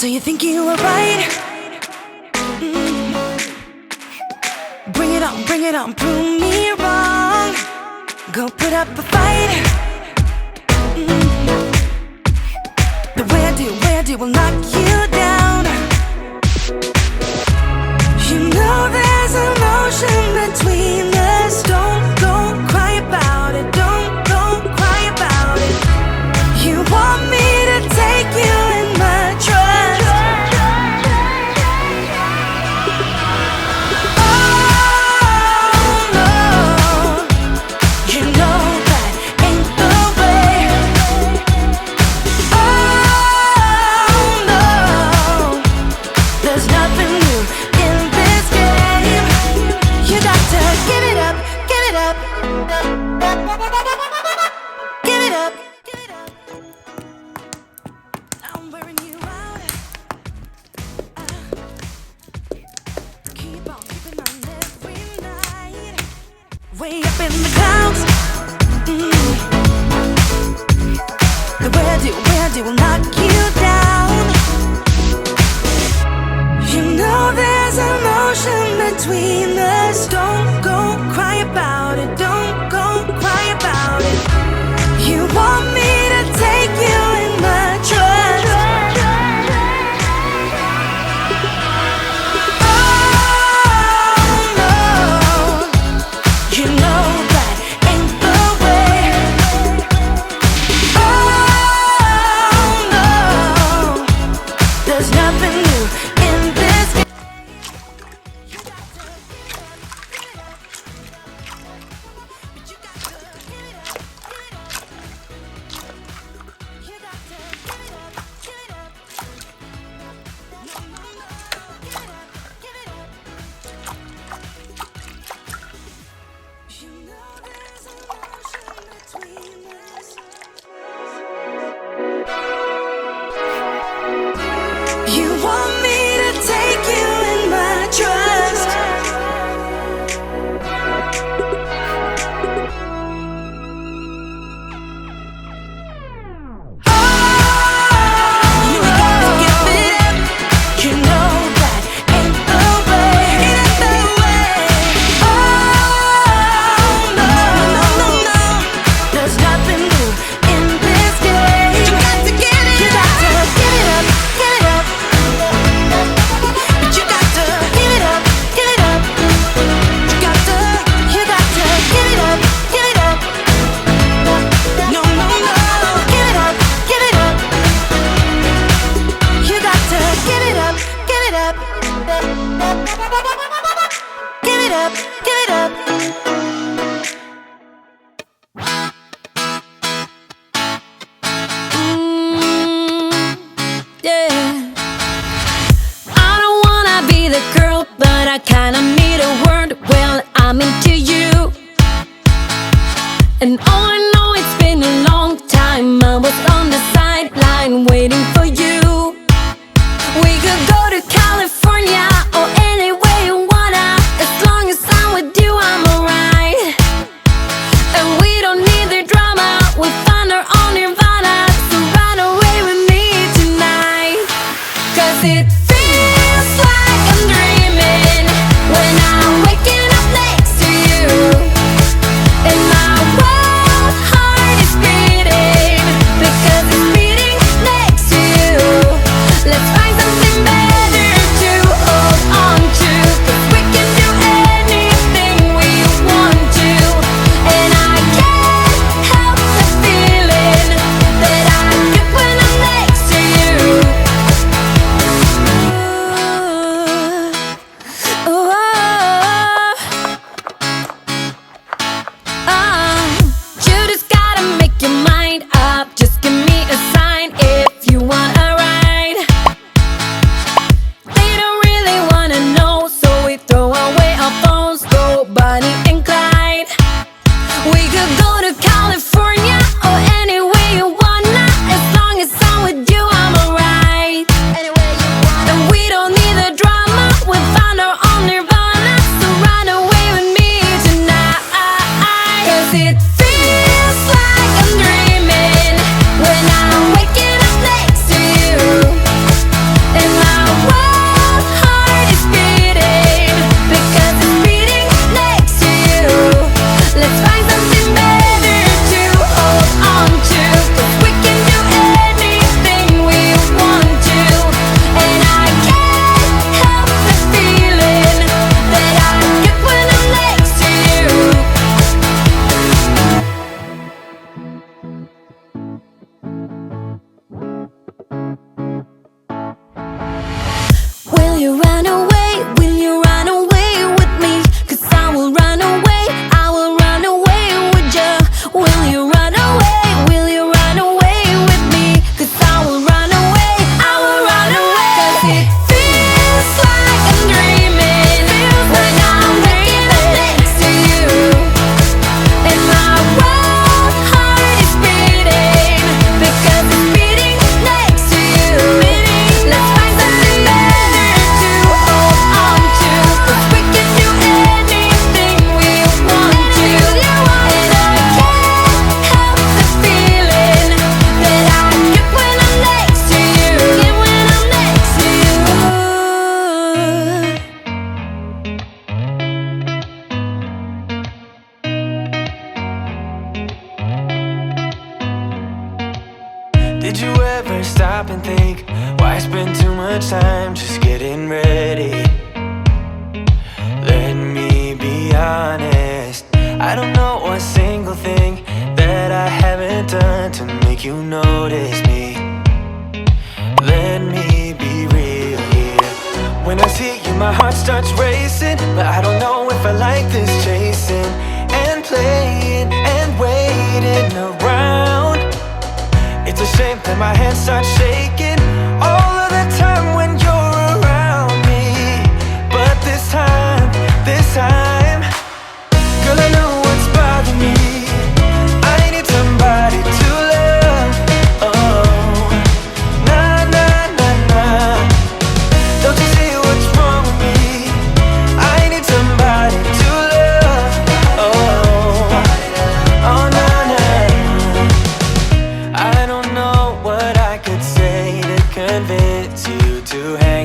So you think you were right? Bring it on, prove me wrong. Go put up a fight. The way I do will knock you down. You know there's an ocean between us. Don't cry about it. Don't cry about it. You want me to take you in my trust. Oh no, you know that ain't the way. Oh no, there's nothing new in this game. You got to give it up, give it up, give it up. I'm wearing you out. Keep on keeping on every night. Way up in the clouds. The way I do will knock you down. You know there's an ocean between us. Don't go cry about it. Don't go cry about it. You want me to take you in my trust. Oh no, you know that ain't the way. Oh no, there's nothing new in this game. You got to but you got to give it up, give it up. You got to give it up, give it up. No, give it up, give it up. You know there's an ocean between us. You want me to take you in my trust. You got to give it up. You know that ain't the way. Ain't the way. Oh no, there's nothing new in this game. You got to give it. You got to give it up, give it up. But you got to give it up, give it up. You got to give it up, give it up. No, give it up, give it up. You got to give it up, give it up. Give it up, give it up. Yeah. I don't wanna be the girl, but I kinda need a word. Well, I'm into you, and all I know, it's been a long time. I was on the sideline waiting for you. We could go to California or anywhere you wanna. As long as I'm with you, I'm alright. And we don't need the drama, we find our own nirvana. So run away with me tonight. 'Cause it feels like I'm dreaming when I'm waking up next to you. And my wild heart is beating because it's beating next to you. Let's find something better to hold on to, 'cause we can do anything we want to. And I can't help the feeling that I get when I'm next to you. spend too much time just getting ready. Let me be honest, I don't know a single thing that I haven't done to make you notice me. Let me be real here. When I see you, my heart starts racing, but I don't know if I like this chasing and playing and waiting around. It's a shame that my hands start shaking all of the time when you're around me. But this time, girl, I know what's bothering me. I need somebody to love. Oh, nah, nah, nah, nah. Don't you see what's wrong with me? I need somebody to love. Oh, oh, nah, nah. I don't know what I could say to convince you to hang